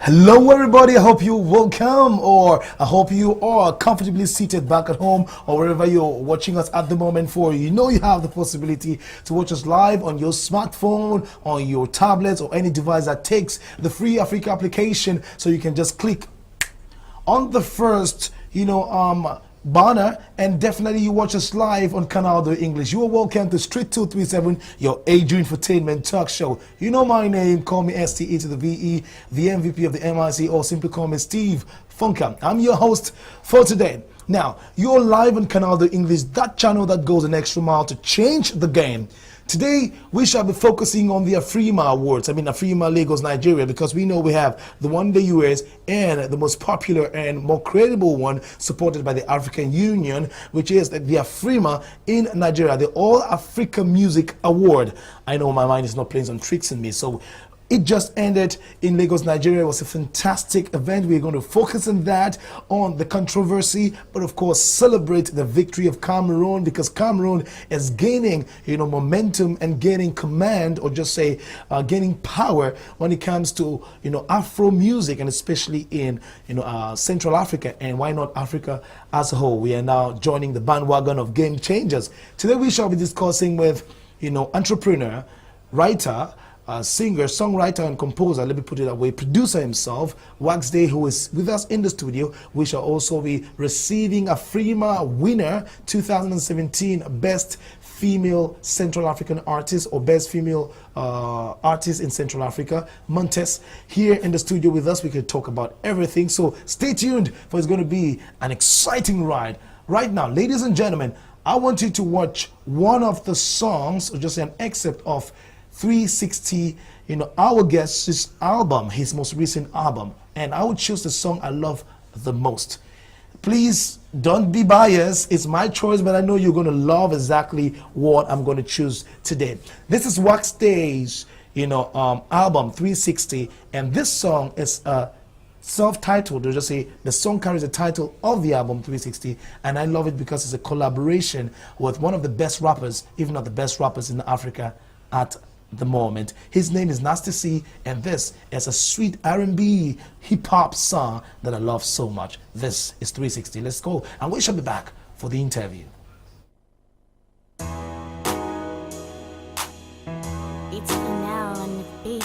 Hello everybody, I hope you're welcome, or I hope you are comfortably seated back at home or wherever you're watching us at the moment. For you know you have the possibility to watch us live on your smartphone, on your tablets, or any device that takes the Free Africa application, so you can just click on the first banner, and definitely you watch us live on Canal de English. You are welcome to Street 237, your Age Infotainment talk show. You know my name, call me STE to the VE, the MVP of the MIC, or simply call me Steve Funka. I'm your host for today. Now, you're live on Canal de English, that channel that goes an extra mile to change the game. Today, we shall be focusing on the Afrima Awards. Afrima Lagos, Nigeria, because we know we have the one in the US and the most popular and more credible one supported by the African Union, which is the Afrima in Nigeria, the All Africa Music Award. I know my mind is not playing some tricks on me, so it just ended in Lagos, Nigeria. It was a fantastic event. We're going to focus on that, on the controversy, but of course celebrate the victory of Cameroon, because Cameroon is gaining, momentum and gaining command, or just say gaining power when it comes to, Afro music, and especially in, Central Africa, and why not Africa as a whole. We are now joining the bandwagon of game changers. Today we shall be discussing with, entrepreneur, writer, singer, songwriter, and composer, let me put it that way, producer himself, Wax Day, who is with us in the studio. We shall also be receiving Afrima winner 2017 Best Female Central African Artist, or Best Female Artist in Central Africa, Montes, here in the studio with us. We could talk about everything, so stay tuned, for it's going to be an exciting ride. Right now, ladies and gentlemen, I want you to watch one of the songs, or just an excerpt of 360, our guest's album, his most recent album, and I would choose the song I love the most. Please don't be biased, it's my choice, but I know you're going to love exactly what I'm going to choose today. This is Wax Day's album 360, and this song is self-titled. They'll just say the song carries the title of the album 360, and I love it because it's a collaboration with one of the best rappers, if not the best rappers in Africa at the moment. His name is Nasty C, and this is a sweet R&B hip-hop song that I love so much. This is 360. Let's go, and we shall be back for the interview. It's now on the beat.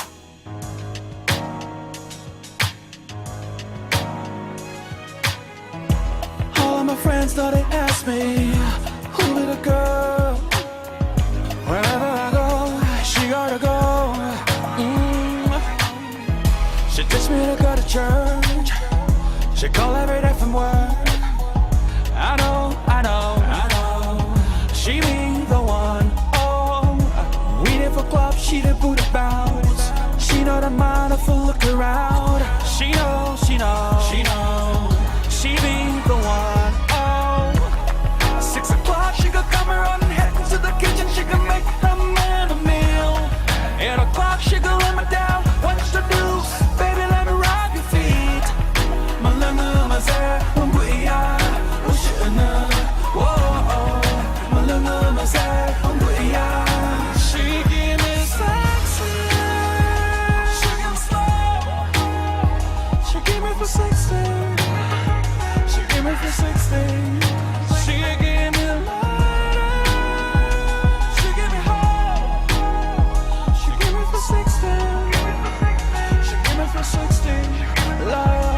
All of my friends thought they asked me, who little girl? Wherever I go, she gotta go. She teach me to go to church. She call every day from work. I know. She be the one. Oh, we did for club, she did booty bounce. She know the mind if I look around. She know. She be the one. Oh, 6 o'clock, she could come around and head into the kitchen. She can make a man a meal. 8 o'clock, she can let me down. What's the news? Baby, let me rub your feet. Malunga maze, umbuia, ushuna. Whoa, malunga maze, umbuia. She give me sexy. She give me slow. She give me for 60. She give me for 60. She give me lighter. She give me hope. She give me for 60. She give me for 60. Love.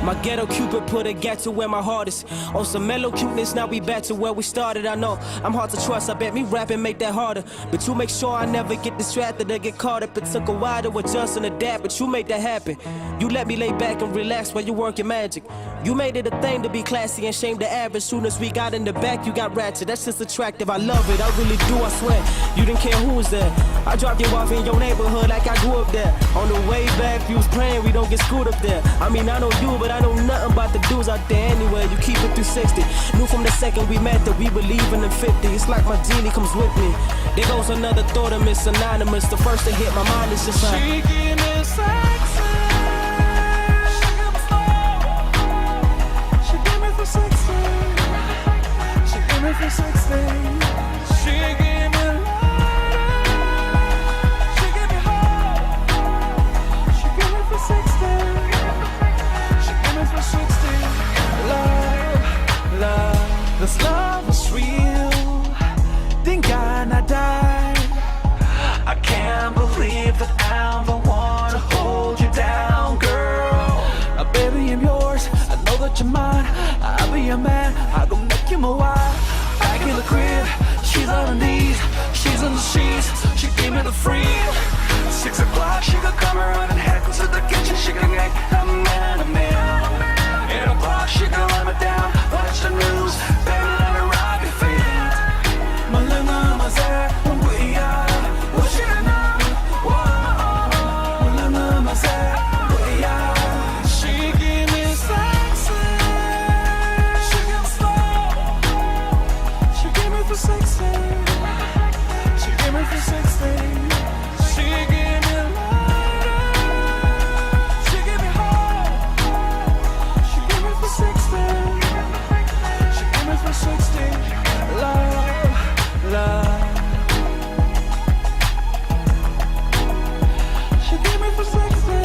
My ghetto cupid put a gap to where my heart is. On some mellow cuteness, now we back to where we started. I know I'm hard to trust, I bet me rapping make that harder. But you make sure I never get distracted or get caught up. It took a while to adjust and adapt, but you make that happen. You let me lay back and relax while you work your magic. You made it a thing to be classy and shame the average. Soon as we got in the back, you got ratchet. That's just attractive, I love it, I really do, I swear. You didn't care who was there. I dropped you off in your neighborhood like I grew up there. On the way back, you was praying we don't get screwed up there. I mean, I know you, but I know nothing about the dudes out there anywhere. You keep it 360. Knew from the second we met that we believe in the 50. It's like my genie comes with me. There goes another thought of Miss Anonymous. The first to hit my mind is just like, She give me sexy. She give me for 60. She give me for 60. She give me lighter. She give me hope. She give me for 60. and believe that I'm the one to hold you down, girl. Now baby, I'm yours, I know that you're mine. I'll be your man, I gon' make you my wife. Back in the crib, she's on her knees, she's on the sheets, she gave me the free. 6 o'clock, she gon' come around and head to the kitchen, she gon' make a man a meal. 8 o'clock, she gon' let me down, watch the news, baby, let me rock your feet. Malena, Mazet, we are, what you know, whoa. Malena, Mazet, we are. She give me sexy, she give me slow, she give me for sexy, she give me for sexy, she give me lighter, she give me hard, she give me for sexy, she give me for sexy, love, love. She give me for sexy,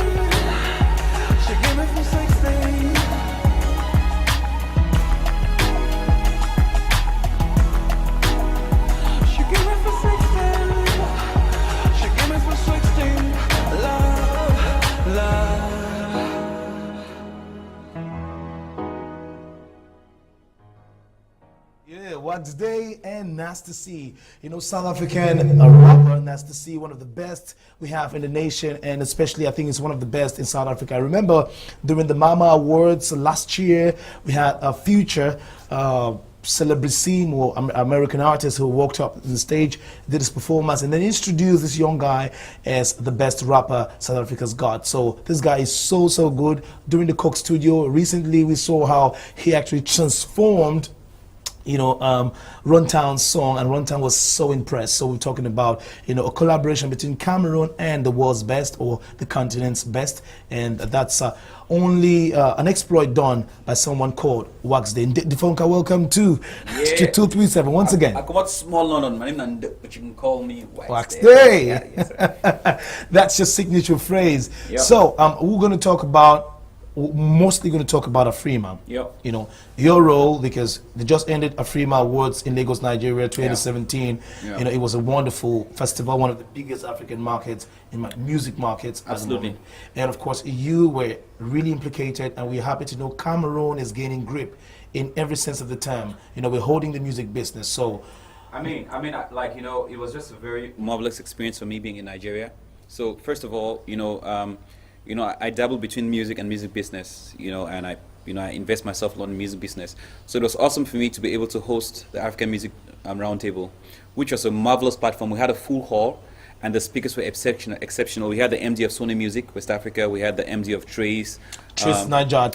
she give me for sexy. She give me for sexy, she give me for sexy, love, love. Yeah, Wax Day and Nasty C. You know, South African rapper Nasty C, one of the best we have in the nation, and especially I think it's one of the best in South Africa. I remember during the Mama Awards last year, we had a Future celebrissimo American artist who walked up on the stage, did his performance, and then introduced this young guy as the best rapper South Africa's got. So this guy is so good. During the Coke Studio recently, we saw how he actually transformed Runtown's song, and Runtown was so impressed. So we're talking about, a collaboration between Cameroon and the world's best, or the continent's best, and that's only an exploit done by someone called Wax Day. Defonka, welcome to 237 once again. I come out small London, my name is, but you can call me Wax Day. Yeah, yes, That's your signature phrase. Yep. So we're going to talk about, mostly going to talk about Afrima. Yep. Your role, because they just ended Afrima Awards in Lagos, Nigeria, 2017. Yeah. It was a wonderful festival, one of the biggest African markets, music markets at the Absolutely. moment. And of course, you were really implicated, and we're happy to know Cameroon is gaining grip in every sense of the term. We're holding the music business. So it was just a very marvelous experience for me being in Nigeria. So first of all, I dabble between music and music business, and I invest myself a lot in music business. So it was awesome for me to be able to host the African Music Roundtable, which was a marvelous platform. We had a full hall, and the speakers were exceptional. We had the MD of Sony Music West Africa. We had the MD of Trace Niger,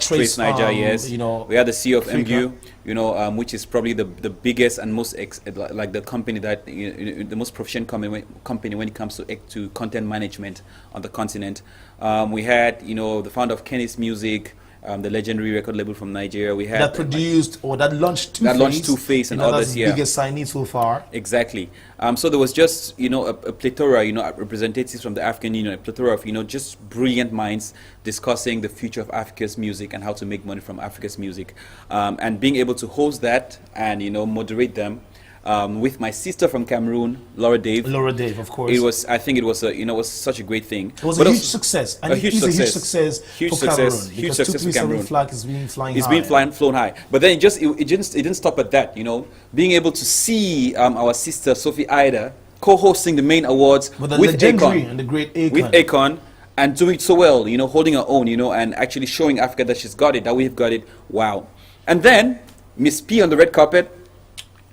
yes. We had the CEO of Africa. MDU, which is probably the biggest and most the company that the most proficient company when it comes to content management on the continent. We had the founder of Kenny's Music, the legendary record label from Nigeria. We had that produced or that launched Two-Face and others. Yeah, biggest signee so far. Exactly. So there was just a plethora, representatives from the African Union, a plethora of just brilliant minds discussing the future of Africa's music and how to make money from Africa's music, and being able to host that and moderate them. With my sister from Cameroon, Laura Dave. Laura Dave, of course. I think it was was such a great thing. It was a huge success. And huge it's success. a huge success Huge for success. Cameroon. Huge Because success for Cameroon. flag is being flying It's high. been flown high. But then it didn't stop at that, Being able to see our sister Sophie Ida co-hosting the main awards With the with legendary Akon. and the great Akon. With Akon, and doing it so well, holding her own, and actually showing Africa that she's got it, that we've got it. Wow. And then Miss P on the red carpet,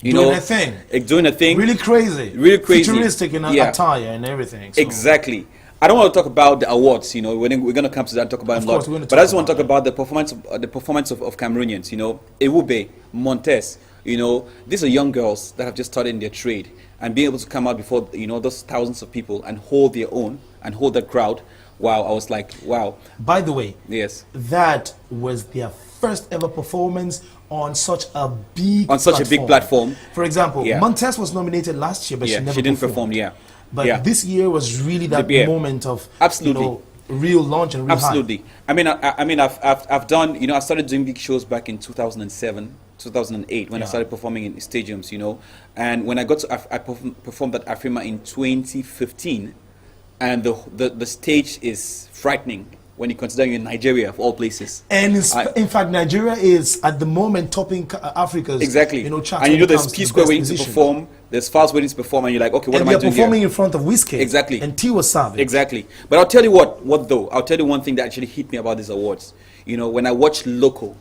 doing a thing. Doing a thing. Really crazy. Futuristic in attire and everything. So. Exactly. I don't want to talk about the awards, we're going to come to that and talk about Of it a course, lot. we're gonna But I just talk want to talk about about the performance of Cameroonians, Ewube, Montes, these are young girls that have just started in their trade, and being able to come out before, those thousands of people and hold their own and hold that crowd. Wow, I was like, wow. By the way, Yes. that was their first ever performance on such a big platform. For example, Yeah. Montez was nominated last year, but Yeah, she never she didn't performed. perform, yeah. But Yeah. this year was really that Yeah. moment of Absolutely. real launch and real Absolutely. I've done, I started doing big shows back in 2007, 2008 when I Yeah. started performing in stadiums, and when I got to, I performed at Afrima in 2015, and the stage is frightening when you consider you're in Nigeria of all places. And in fact, Nigeria is at the moment topping Africa's Exactly. charts. And when you know it there's comes to P the Square best waiting to musician. perform, there's Fast waiting to perform, and you're like, okay, what And am I they're doing performing here? in front of Wizkid. Exactly. And Tiwa Savage. Exactly. But I'll tell you what though, I'll tell you one thing that actually hit me about these awards. You know, when I watched Loco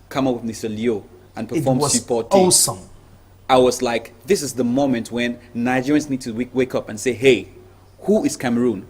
come up with Mr. Leo and It perform was Supporti, awesome. I was like, this is the moment when Nigerians need to wake up and say, hey, who is Cameroon?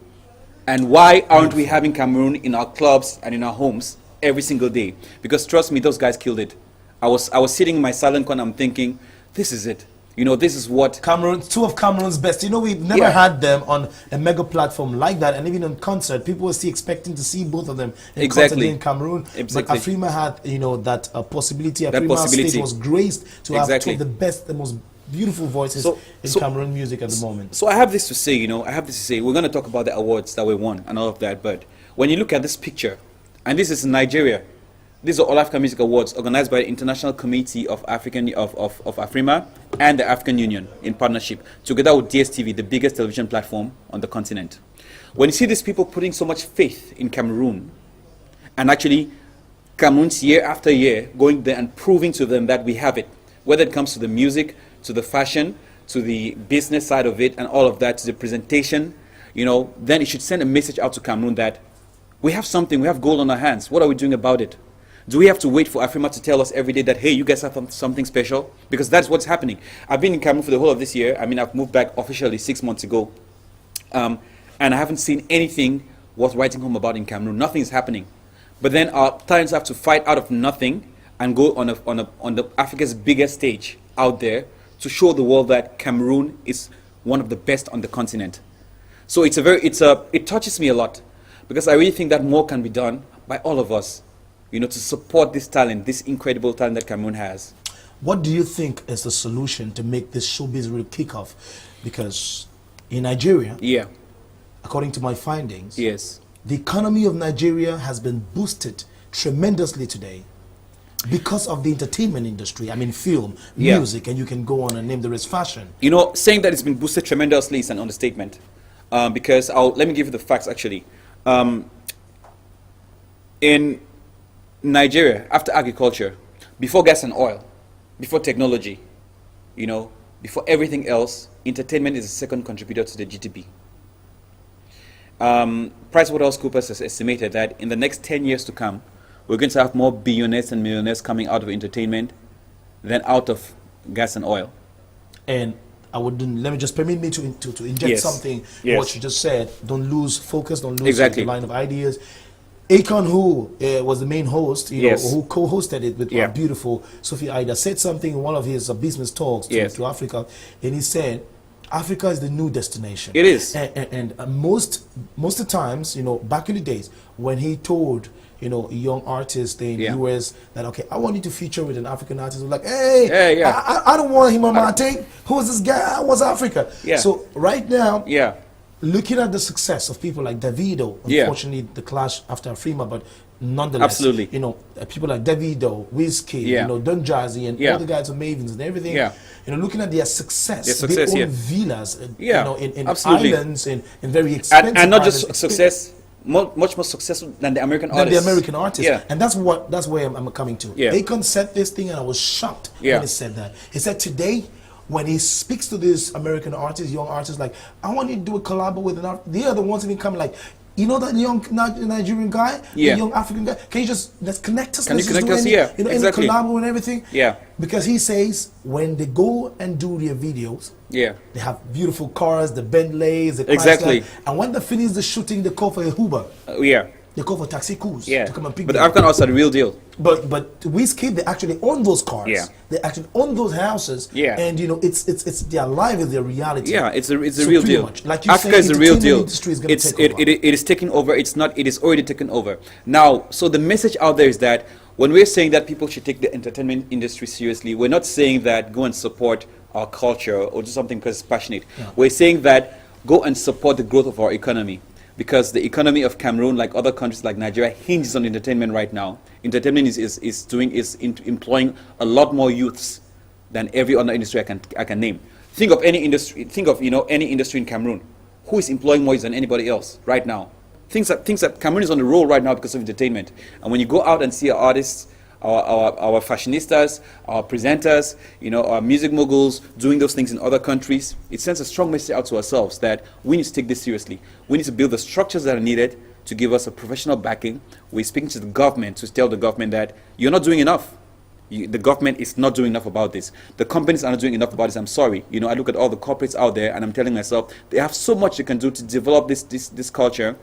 And why aren't we having Cameroon in our clubs and in our homes every single day? Because trust me, those guys killed it. I was sitting in my silent corner, I'm thinking, this is it. You know, this is what Cameroon, two of Cameroon's best. You know, we've never Yeah. had them on a mega platform like that, and even on concert, people were still expecting to see both of them in Exactly. concert in Cameroon. Exactly. But Afrima had, that possibility. That Afrima's possibility. stage was graced to have two Exactly. of the best, the most beautiful voices in Cameroon music at the moment. So I have this to say, we're going to talk about the awards that we won and all of that, but when you look at this picture, and this is in Nigeria, these are All Africa Music Awards organized by the International Committee of Afrima and the African Union in partnership, together with DSTV, the biggest television platform on the continent. When you see these people putting so much faith in Cameroon, and actually Cameroon's year after year going there and proving to them that we have it, whether it comes to the music, to the fashion, to the business side of it, and all of that, to the presentation, then it should send a message out to Cameroon that we have something, we have gold on our hands. What are we doing about it? Do we have to wait for Afrima to tell us every day that, hey, you guys have something special? Because that's what's happening. I've been in Cameroon for the whole of this year. I mean, I've moved back officially 6 months ago. And I haven't seen anything worth writing home about in Cameroon. Nothing is happening. But then our talents have to fight out of nothing and go on the Africa's biggest stage out there to show the world that Cameroon is one of the best on the continent. So it touches me a lot, because I really think that more can be done by all of us, to support this talent, this incredible talent that Cameroon has. What do you think is the solution to make this showbiz real kick off? Because in Nigeria, Yeah. according to my findings, Yes. the economy of Nigeria has been boosted tremendously today because of the entertainment industry. I mean, film, Yeah. music, and you can go on and name the rest, fashion. Saying that it's been boosted tremendously is an understatement. Because let me give you the facts actually. In Nigeria, after agriculture, before gas and oil, before technology, before everything else, entertainment is the second contributor to the GDP. PricewaterhouseCoopers has estimated that in the next 10 years to come, we're going to have more billionaires and millionaires coming out of entertainment than out of gas and oil. And let me just permit me to inject Yes. something. Yes. What you just said. Don't lose focus. Don't lose Exactly. the line of ideas. Akon, who was the main host, Yes. who co-hosted it with Yeah. our beautiful Sophie Ida, said something in one of his business talks Yes. to Africa, and he said, Africa is the new destination. It is. And most of the times, back in the days, when he told young artists in Yeah. the US that, okay, I want you to feature with an African artist, like, hey, Hey, yeah. I don't want him on my tape. Who is this guy? I was Africa. Yeah. So right now, Yeah. looking at the success of people like Davido, Yeah. unfortunately the clash after Afrima, but nonetheless, Absolutely. people like Davido, Wizkid, Yeah. Don Jazzy, and Yeah. all the guys of Mavens and everything. Yeah. Looking at their success, Their success, they own yeah. villas, Yeah, in absolutely. islands, in very expensive And not just islands, success, much more successful than the American than artists. the American artists. Yeah. And that's where I'm coming to. Yeah. Akon said this thing, and I was shocked Yeah. when he said that. He said today, when he speaks to these American artists, young artists, like, I want you to do a collab with an artist. They are the ones even come like, that young Nigerian guy, Yeah. the young African guy, can you let's connect us? Can you Let's just connect do us? any, Yeah, any exactly. collab and everything. Yeah. Because he says when they go and do their videos, Yeah. they have beautiful cars, the Bentleys, the Chrysler, Exactly. and when they finish the shooting, they call for a Uber. Yeah. They call for taxi crews Yeah. to come and pick But the them. African artists are the real deal. But Wizkid, they actually own those cars. Yeah. They actually own those houses. Yeah. And it's their life, is their reality. Yeah, it's a So real pretty deal. much, like you Africa say, is the real entertainment deal. industry is gonna It's take over. it is taking over. It is already taken over. Now, so the message out there is that when we're saying that people should take the entertainment industry seriously, we're not saying that go and support our culture or do something because it's passionate. We're saying that go and support the growth of our economy. Because the economy of Cameroon, like other countries like Nigeria, hinges on entertainment right now. Entertainment is employing a lot more youths than every other industry I can name. Think of any industry. Think of any industry in Cameroon. who is employing more than anybody else right now. Things that Cameroon is on the roll right now because of entertainment. And when you go out and see our artists, our fashionistas, our presenters, our music moguls doing those things in other countries, it sends a strong message out to ourselves that we need to take this seriously. We need to build the structures that are needed to give us a professional backing. We're speaking to the government to tell the government that you're not doing enough. The government is not doing enough about this. The companies are not doing enough about this. I'm sorry. I look at all the corporates out there and I'm telling myself they have so much they can do to develop this culture,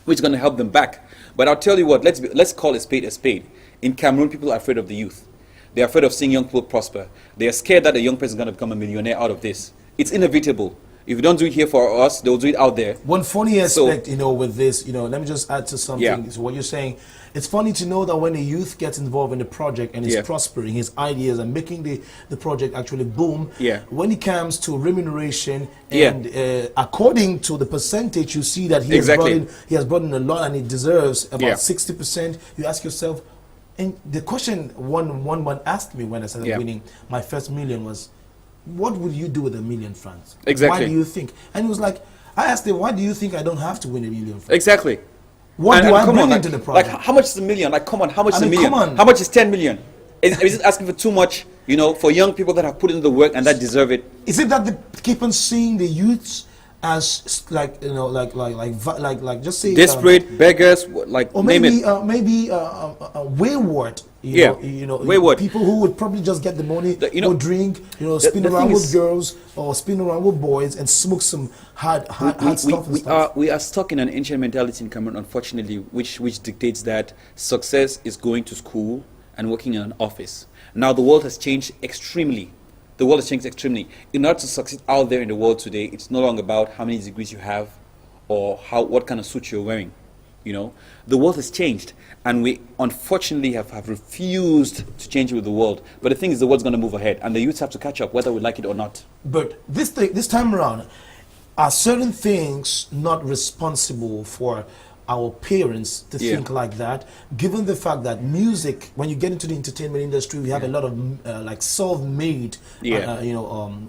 which is going to help them back. But I'll tell you what, let's call a spade a spade. In Cameroon, people are afraid of the youth. They're afraid of seeing young people prosper. They are scared that a young person is going to become a millionaire out of this. It's inevitable. If you don't do it here for us, they'll do it out there. One funny aspect, with this, let me just add to something. Yeah. So what you're saying, it's funny to know that when a youth gets involved in the project and is Yeah. prospering, his ideas and making the project actually boom, Yeah. when it comes to remuneration Yeah. and according to the percentage, you see that he Exactly. has brought in a lot and he deserves about Yeah. 60%. You ask yourself, and the question one asked me when I started Yeah. winning my first million was, what would you do with $1 million francs? Exactly. Why do you think? And he was like, I asked him, why do you think I don't have to win $1 million francs? Exactly. What do I come bring on, into the like, project? how much is a million? Like, come on, how much is a million? come on. How much is 10 million? Is it asking for too much, for young people that have put in the work and that deserve it? Is it that they keep on seeing the youths as like just say Desperate, beggars, like, or name maybe it. wayward, Yeah, wayward. people who would probably just get the money, go drink, spin the around thing with is- girls or spin around with boys and smoke some hard stuff and stuff. We are stuck in an ancient mentality in Cameroon, unfortunately, which dictates that success is going to school and working in an office. Now the world has changed extremely. The world has changed extremely. In order to succeed out there in the world today, it's no longer about how many degrees you have or what kind of suit you're wearing. The world has changed, and we unfortunately have refused to change with the world. But the thing is, the world's going to move ahead, and the youths have to catch up, whether we like it or not. But this time around, are certain things not responsible for our parents to Yeah. think like that, given the fact that music, when you get into the entertainment industry, we have a lot of like self-made Yeah.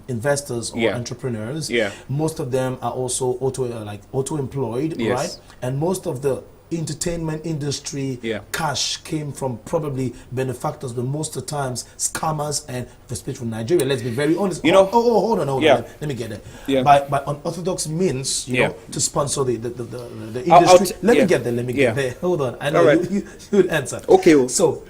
investors or Yeah. entrepreneurs. Yeah. Most of them are also auto-employed, Yes. right? And most of the entertainment industry Yeah. cash came from probably benefactors, but most of the times scammers, and especially from Nigeria. Let's be very honest. Hold on. Yeah. Let me get it. Yeah. By unorthodox means, Yeah. to sponsor the I'll industry. Let me yeah. get there. Let me Yeah. get there. Hold on. I know All right. you would answer. Okay, well. So,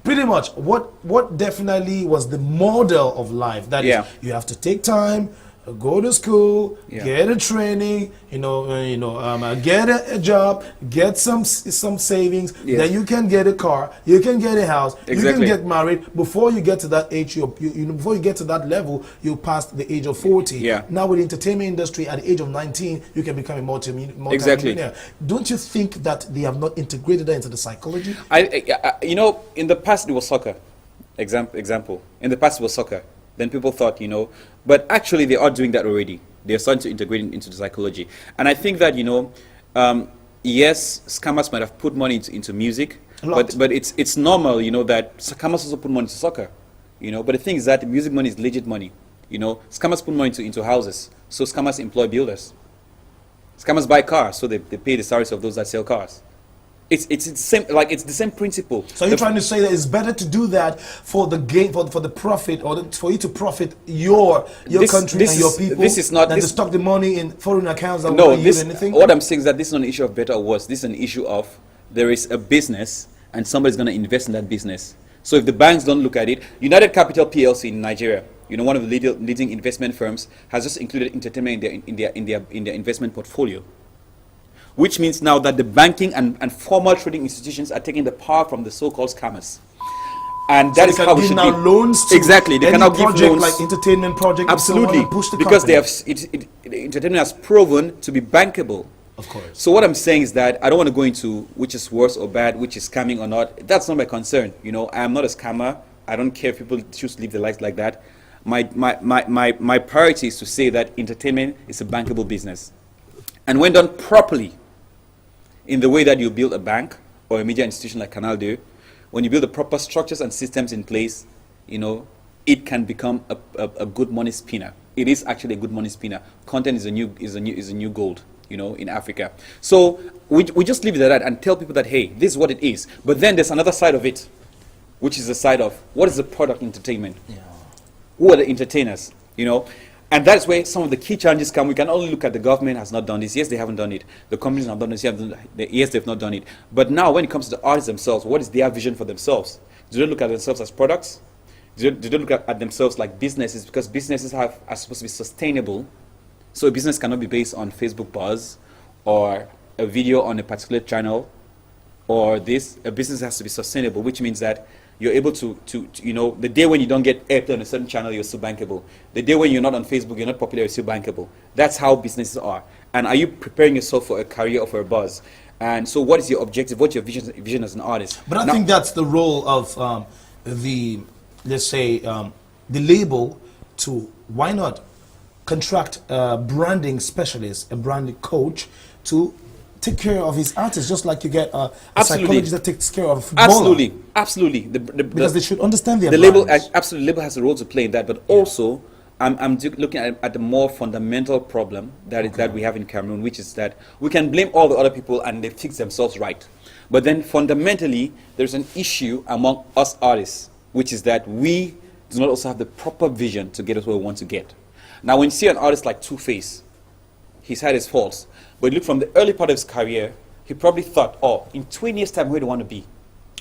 pretty much, what definitely was the model of life? That is, Yeah. you have to take time, go to school, Yeah. get a training, get a job, get some savings. Yes. Then you can get a car, you can get a house, you Exactly. can get married. Before you get to that age, before you get to that level, you past the age of 40. Yeah. Now with the entertainment industry, at the age of 19, you can become a multi-millionaire. Exactly. Don't you think that they have not integrated that into the psychology? In the past it was soccer. Example. In the past it was soccer. Then people thought, but actually they are doing that already. They're starting to integrate it into the psychology. And I think that, yes, scammers might have put money into music, A lot. but it's normal, that scammers also put money into soccer. But the thing is that music money is legit money. Scammers put money into houses, so scammers employ builders. Scammers buy cars, so they pay the salaries of those that sell cars. It's the same, it's the same principle. So you're trying to say that it's better to do that for the gain, for the profit, or for you to profit your country and your people, this is not than this, to stock the money in foreign accounts that no, won't yield anything? what I'm saying is that this is not an issue of better or worse. This is an issue of there is a business and somebody's going to invest in that business. So if the banks don't look at it, United Capital PLC in Nigeria, one of the leading investment firms, has just included entertainment in their investment portfolio. Which means now that the banking and formal trading institutions are taking the power from the so-called scammers. And that is they how can we give should now be. loans to Exactly, they any cannot give project loans. like entertainment project and so on, Absolutely, and push the because company. entertainment has proven to be bankable. Of course. So what I'm saying is that I don't want to go into which is worse or bad, which is scamming or not. That's not my concern. I am not a scammer. I don't care if people choose to live their lives like that. My priority is to say that entertainment is a bankable business. And when done properly, in the way that you build a bank or a media institution like Canal 2, when you build the proper structures and systems in place, it can become a good money spinner. it is actually a good money spinner. Content is a new gold, you know, in Africa. So we just leave it at that and tell people that, hey, this is what it is. But then there's another side of it, which is the side of what is the product entertainment? Yeah. Who are the entertainers? You know, and that's where some of the key challenges come. We can only look at the government has not done this. Yes, they haven't done it. The companies have done this. Yes, they've not done it. But now, when it comes to the artists themselves, what is their vision for themselves? Do they look at themselves as products? Do they look at themselves like businesses? Because businesses are supposed to be sustainable. So a business cannot be based on Facebook buzz or a video on a particular channel or this. A business has to be sustainable, which means that you're able to you know, the day when you don't get airplay on a certain channel, you're still bankable. The day when you're not on Facebook, you're not popular, you're still bankable. That's how businesses are. And are you preparing yourself for a career or for a buzz? And so what is your objective? What's your vision as an artist? But I think that's the role of the, let's say, the label to, why not contract a branding specialist, a branding coach to take care of his artists, just like you get a psychologist that takes care of a footballer. Absolutely. Because they should understand their the label. brands. Absolutely, label has a role to play in that. But also, I'm looking at the more fundamental problem that we have in Cameroon, which is that we can blame all the other people and they fix themselves right. But then fundamentally, there's an issue among us artists, which is that we do not also have the proper vision to get us where we want to get. Now, when you see an artist like Two-Face, he's had his faults. But look, from the early part of his career, he probably thought, oh, in 20 years' time, where do I want to be?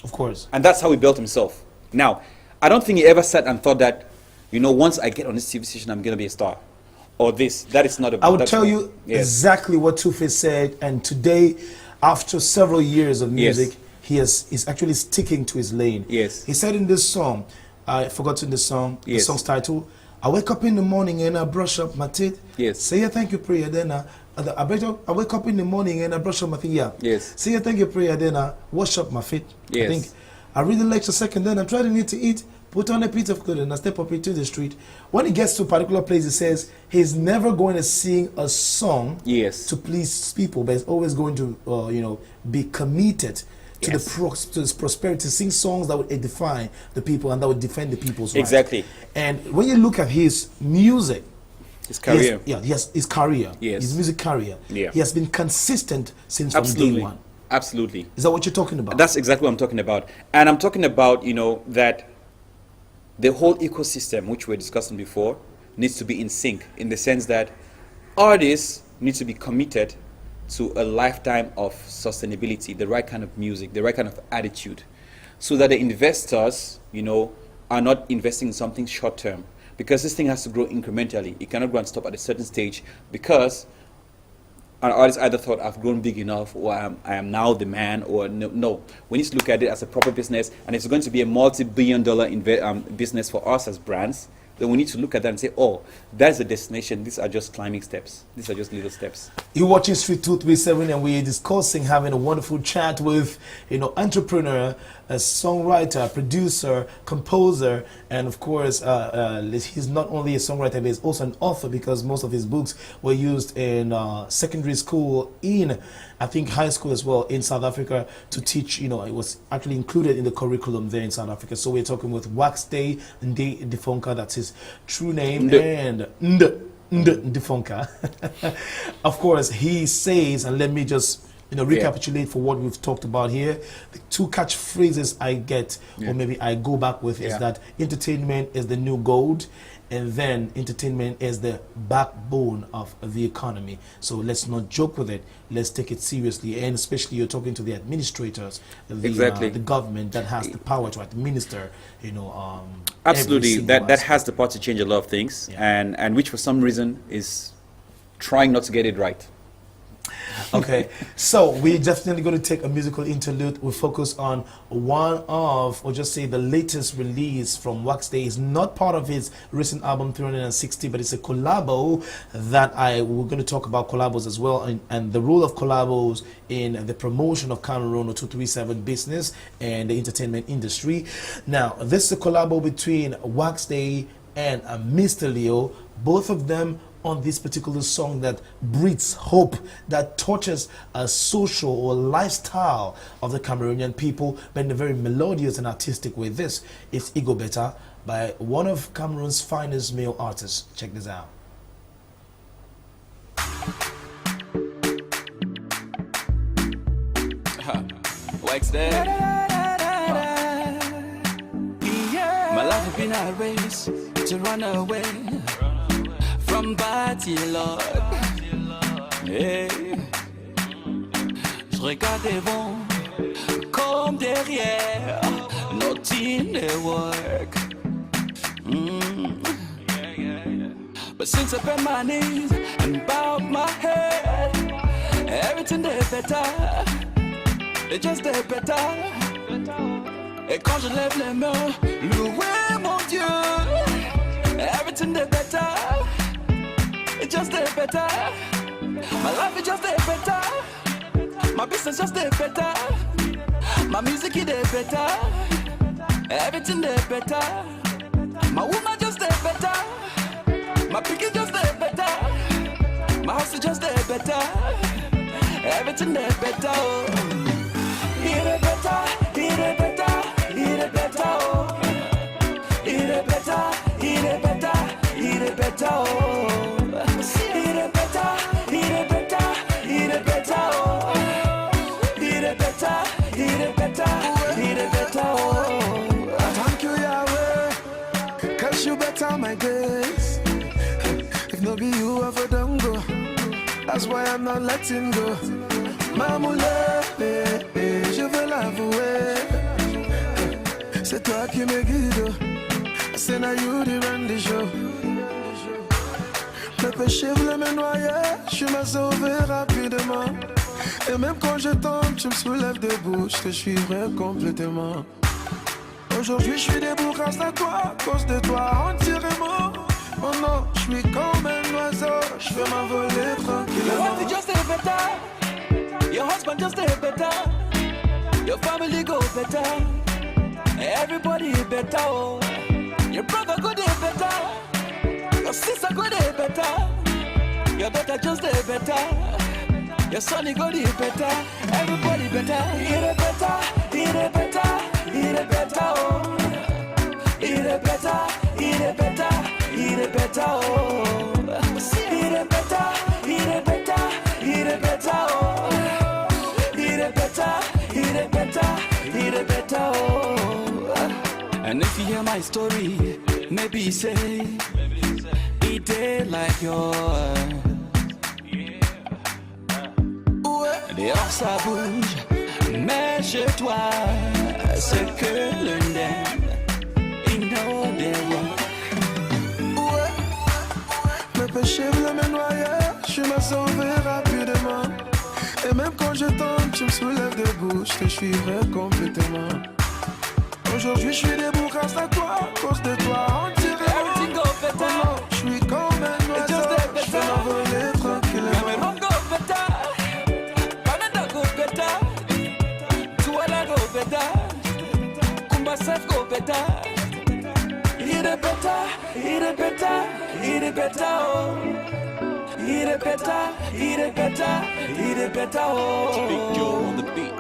Of course. And that's how he built himself. Now, I don't think he ever sat and thought that, you know, once I get on this TV station, I'm going to be a star. Or this. That is not a... I would tell you exactly what Two-Face said. And today, after several years of music, he's actually sticking to his lane. Yes. He said in this song, I forgot the song, the Yes. song's title, I wake up in the morning and I brush up my teeth. Yes. Say a thank you prayer, then I wake up in the morning and I brush up my feet. Yeah. Yes. Say a thank you prayer, then I wash up my feet. Yes. I think I read the lecture second, then I try to need to eat, put on a piece of clothing, and I step up into the street. When he gets to a particular place, he says he's never going to sing a song Yes. to please people, but he's always going to, you know, be committed to Yes. to this prosperity, sing songs that would edify the people and that would defend the people's rights. Exactly. And when you look at his music, His career. yes, his career, Yes. his music career, Yeah. he has been consistent since from day Absolutely. one. Absolutely. Is that what you're talking about? That's exactly what I'm talking about. And I'm talking about, you know, that the whole ecosystem, which we were discussing before, needs to be in sync, in the sense that artists need to be committed to a lifetime of sustainability, the right kind of music, the right kind of attitude, so that the investors, you know, are not investing in something short term. Because this thing has to grow incrementally. It cannot go and stop at a certain stage, because an artist either thought, I've grown big enough, or I am now the man, or no. We need to look at it as a proper business, and it's going to be a multi-billion-dollar business for us as brands. Then we need to look at that and say, oh, that's the destination. These are just climbing steps. These are just little steps. You're watching Street 237, and we're discussing, having a wonderful chat with, you know, entrepreneur, a songwriter, producer, composer, and of course, he's not only a songwriter, but he's also an author, because most of his books were used in secondary school, in I think high school as well, in South Africa, to teach. You know, it was actually included in the curriculum there in South Africa. So we're talking with Waxday Ndifonka, that's his true name, and Ndifonka. Of course, he says, and let me just, you know, recapitulate for what we've talked about here. The two catchphrases I get, or maybe I go back with, is that entertainment is the new gold, and then entertainment is the backbone of the economy. So let's not joke with it. Let's take it seriously, and especially you're talking to the administrators, the government that has the power to administer, you know, absolutely, that has the power to change a lot of things, and which for some reason is trying not to get it right. Okay, so we're definitely going to take a musical interlude. We'll focus on one of, or just say the latest release from Waxday. It's not part of his recent album 360, but it's a collabo that we're going to talk about collabos as well, and the role of collabos in the promotion of Cameroon or 237 business and the entertainment industry. Now, this is a collabo between Waxday and Mr. Leo, both of them on this particular song that breeds hope, that touches a social or lifestyle of the Cameroonian people, but in a very melodious and artistic way. This is Ego Better by one of Cameroon's finest male artists. Check this out. Wax there. My life has been a race to run away from body, Lord. Hey. Je regarde devant comme derrière, nothing they work. But since I bent my knees and bowed my head, everything they better, they just they better. Et quand je lève les mains, louez mon Dieu, everything they better, it just they better. My life is just they better, my business just they better, my music is they better, everything they better. My woman just they better, my picket just they better, my house is just they better, everything they better. It is better, it is better, it is better. Oh. It is better, it is better, it is better. Oh. It is better, it is better, it is better. Oh. It is better, it is better, it is better. Oh. Thank you, Yahweh, 'cause you better my days. If no be you, I for don't go. That's why I'm not letting go. Mamoulé, je veux l'avouer. C'est toi qui me guides. C'est now you qui run the show. Le péché voulait me noyer, tu m'as sauvé rapidement. Et même quand je tombe, tu me soulèves debout, je te suivrai complètement. Aujourd'hui je suis debout grâce à toi, à cause de toi entièrement. Oh non, je suis comme un oiseau, je vais m'envoler Your tranquillement. wife just stay better, your husband just stay better, your family go better, everybody better. Oh. Your brother go dey better, your sister go dey better, your daughter just dey better, your son he go dey better, everybody better. It is better, it is better, it is better. Oh. It is better, it is better, it is better. Oh. It is better, it is better, it is better. Oh. It is better, it is better, it is better. Oh. And if you hear my story, maybe you say, it did like yours. Dehors ça bouge, mais chez toi, c'est que l'Inde. You know they were. Le péché voulait me noyer, tu m'as sauvé rapidement. Et même quand je tombe, tu me soulèves debout, je te suivrai complètement. Aujourd'hui je suis debout grâce à toi, à cause de toi entièrement. Everything go Oh better. non, je suis comme un It's just oiseau, that je vais better. m'envoler Let me tranquillement. run go better. Canada go better. Tuala go better. Kumbasef go better. It is better, it is better, it is better. Oh. It is better, it is better, it is better. Oh. Big Joe on the beat.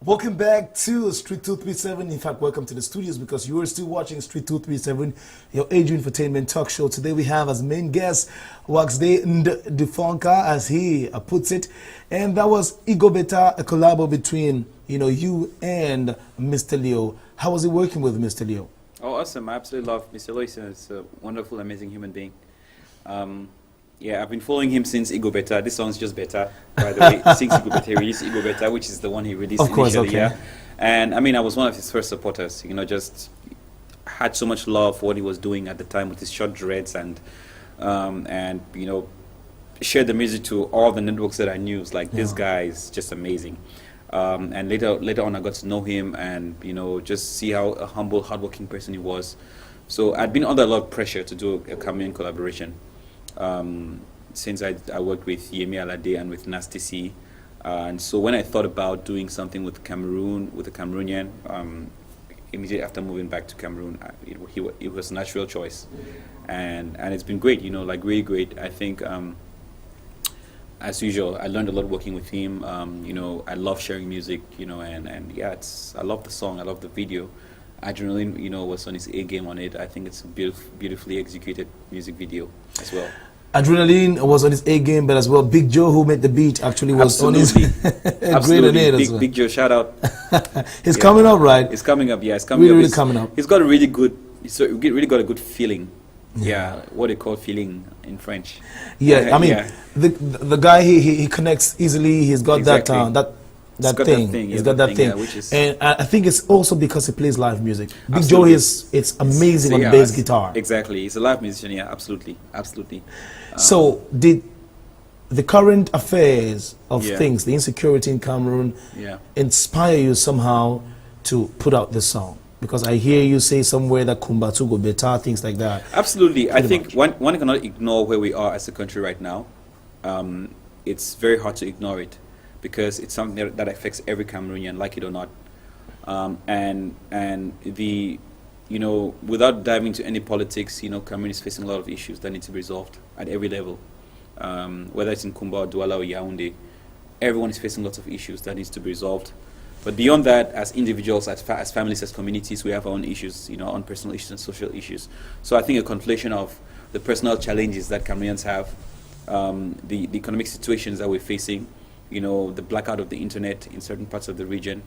Welcome back to Street 237. In fact, welcome to the studios because you are still watching Street 237, your age infotainment talk show. Today we have as main guest Waxday Ndefonka, as he puts it, and that was Ego Beta, a collabo between you and Mr. Leo. How was it working with Mr. Leo? Oh, awesome. I absolutely love Mr. Lois. It's a wonderful, amazing human being. Yeah, I've been following him since Ego Beta. This song's just better, by the way. Since Ego Beta, he released Ego Beta, which is the one he released Of course, initially. okay. Yeah. And I mean, I was one of his first supporters. Just had so much love for what he was doing at the time with his short dreads and shared the music to all the networks that I knew. It's like, this guy is just amazing. And later on, I got to know him and just see how a humble, hardworking person he was. So I'd been under a lot of pressure to do a Cameroon collaboration. Since I worked with Yemi Alade and with Nasty C. And so when I thought about doing something with Cameroon, with a Cameroonian, immediately after moving back to Cameroon. It was a natural choice, and it's been great. You know, like really great. I think. As usual, I learned a lot working with him. You know, I love sharing music. You know, and yeah, I love the song. I love the video. Adrenaline, you know, was on his A game on it. I think it's a beautifully executed music video as well. Adrenaline was on his A game, but as well, Big Joe, who made the beat, actually was on his great on it as well. Big Joe, shout out. He's coming up, right? It's coming up, yeah. It's coming Really up. coming up. He's got a really good. He's really got a good feeling. Yeah, what they call feeling in French. Yeah, I mean, yeah. the guy he connects easily. He's got Exactly. that got thing. that thing, He's yeah, got that that thing, thing. yeah, which is- And I think it's also because he plays live music. Big Absolutely. Joe it's amazing on Yeah, bass guitar. Exactly, he's a live musician. Yeah, absolutely. So did the current affairs of Yeah. things, the insecurity in Cameroon, Yeah. inspire you somehow to put out this song? Because I hear you say somewhere that Kumbatu go better, things like that. Absolutely. I Pretty think much. one cannot ignore where we are as a country right now. It's very hard to ignore it because it's something that affects every Cameroonian, like it or not. And the, you know, without diving into any politics, you know, Cameroon is facing a lot of issues that need to be resolved at every level. Whether it's in Kumba, Douala, or Yaoundé, everyone is facing lots of issues that needs to be resolved. But beyond that, as individuals, as families, as communities, we have our own issues, you know, on personal issues and social issues. So I think a conflation of the personal challenges that Cameroonians have, the economic situations that we're facing, you know, the blackout of the internet in certain parts of the region,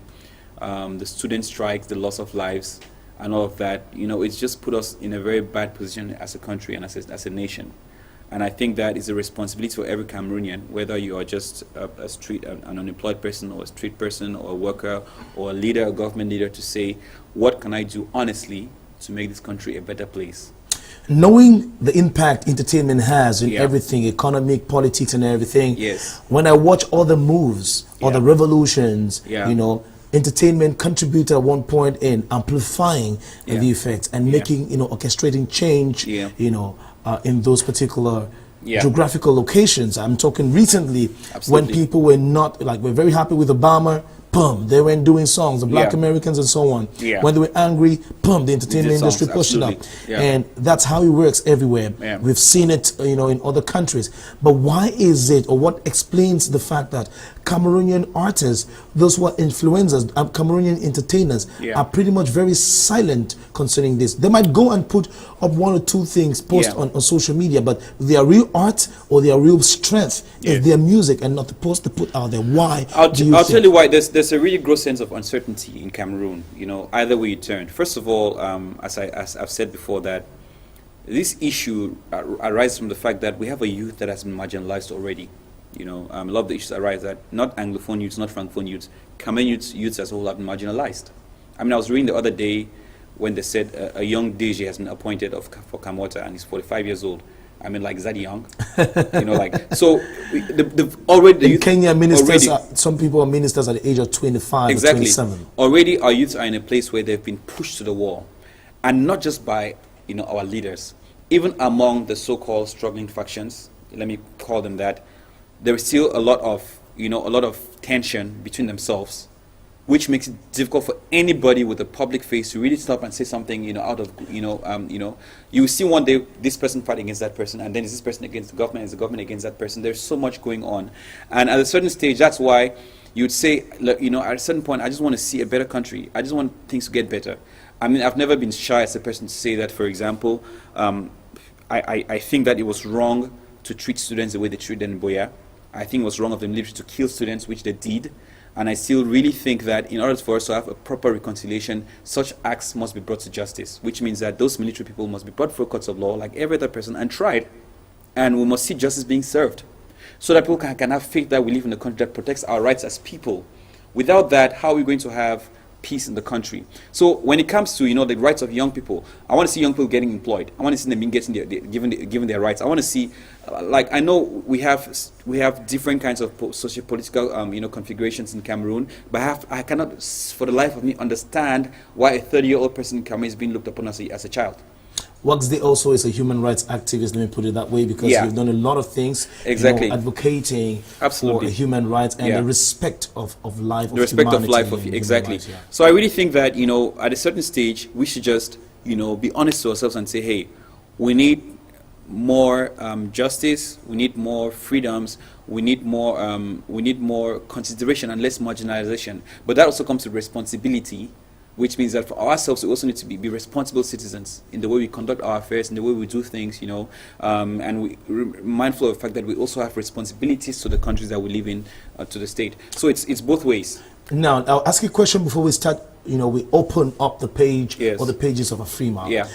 the student strikes, the loss of lives, and all of that, you know, it's just put us in a very bad position as a country and as a nation. And I think that is a responsibility for every Cameroonian, whether you are just an unemployed person or a street person or a worker or a leader, a government leader, to say, what can I do honestly to make this country a better place? Knowing the impact entertainment has in Yeah. everything, economic, politics, and everything. Yes. When I watch all the moves, all Yeah. the revolutions, Yeah. you know, entertainment contributed at one point in amplifying Yeah. the effects and Yeah. making, you know, orchestrating change, Yeah. you know, in those particular Yeah. geographical locations. I'm talking recently when Absolutely. people were not, like, we're very happy with Obama. Boom, they went doing songs, the Black Yeah. Americans and so on. Yeah. When they were angry, boom, the entertainment did songs, industry pushed it up. absolutely. Yeah. And that's how it works everywhere. Yeah. We've seen it, you know, in other countries. But why is it, or what explains the fact that Cameroonian artists, those who are influencers, Cameroonian entertainers, Yeah. are pretty much very silent concerning this? They might go and put up one or two things, post Yeah. on social media, but their real art or their real strength Yeah. is their music and not the post to put out there. Why? I'll do you tell think? you why. There's a really gross sense of uncertainty in Cameroon. You know, either way you turn. First of all, as I've said before, that this issue arises from the fact that we have a youth that has been marginalized already. You know, a lot of the issues arise that not Anglophone youths, not Francophone youths, Cameroon youths as a whole have been marginalized. I mean, I was reading the other day when they said a young DG has been appointed for Kamota and he's 45 years old. I mean, like, is that young? You know, like, so already the In youth Kenya, ministers, already- some people are ministers at the age of 25 exactly. or 27. Already our youths are in a place where they've been pushed to the wall. And not just by, you know, our leaders. Even among the so-called struggling factions, let me call them that, there is still a lot of, you know, a lot of tension between themselves, which makes it difficult for anybody with a public face to really stop and say something, you know, out of, you know, you see one day this person fighting against that person, and then is this person against the government, is the government against that person. There's so much going on. And at a certain stage, that's why you'd say, look, you know, at a certain point, I just want to see a better country. I just want things to get better. I mean, I've never been shy as a person to say that, for example, I think that it was wrong to treat students the way they treated in Boya. I think it was wrong of the military to kill students, which they did. And I still really think that in order for us to have a proper reconciliation, such acts must be brought to justice, which means that those military people must be brought before courts of law like every other person and tried. And we must see justice being served so that people can have faith that we live in a country that protects our rights as people. Without that, how are we going to have peace in the country? So when it comes to, you know, the rights of young people, I want to see young people getting employed. I want to see them being given their rights. I want to see, like, I know we have different kinds of socio-political you know, configurations in Cameroon, but I cannot for the life of me understand why a 30-year-old person in Cameroon is being looked upon as a child. Wax Day also is a human rights activist, let me put it that way, because Yeah. you've done a lot of things, Exactly. advocating Absolutely. for human rights and Yeah. the respect of life, The respect of humanity life of and human exactly. rights, yeah. So I really think that at a certain stage we should just be honest to ourselves and say, hey, we need more justice, we need more freedoms, we need more consideration and less marginalization. But that also comes with responsibility, which means that for ourselves we also need to be responsible citizens in the way we conduct our affairs, in the way we do things, and we mindful of the fact that we also have responsibilities to the countries that we live in, to the state. So it's both ways. Now, I'll ask you a question before we start. We open up the page Yes. or the pages of Afrima. Yeah.